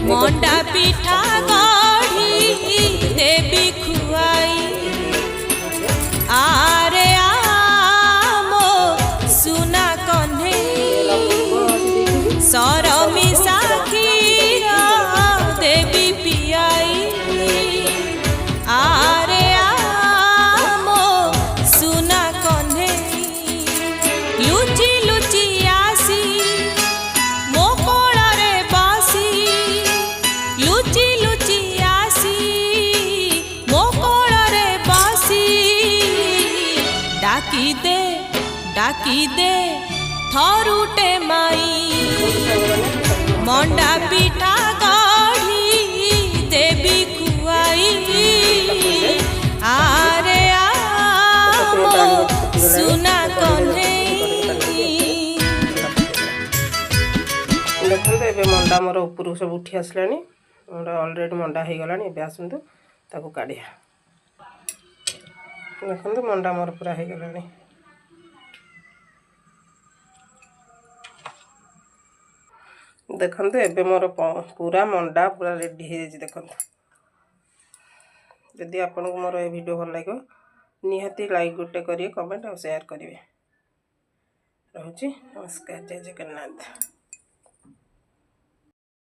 मंडा पिठा गढ़ी देवी खुआई आरे आमो सुना कन्हई सरमी साखीर देवी पियाई आरे आमो सुना कन्हई लुचि लुचि आसी मो कोଳରେ बसी लुचि लुचि आसी मो कोଳରେ बसी डाकी दे थरुटे माई मंडा पिठा गढ़ी देवी खुआई आरे आमो सुना कन्हई देखते ए मंडा मोर ऊपर सब उठी आसला मोर अलरेडी मंडा हो गला ए आसतु ताको काढ़िया देखते मंडा मोर पूरा हो गला देखते एबे मोर पूरा मंडा पूरा रेडी हो जाए देखते जदि आपको मोर ये वीडियो भल लगे निहाती लाइक गोटे करिए कमेंट और शेयर करेंगे रोचे नमस्कार जय जगन्नाथ।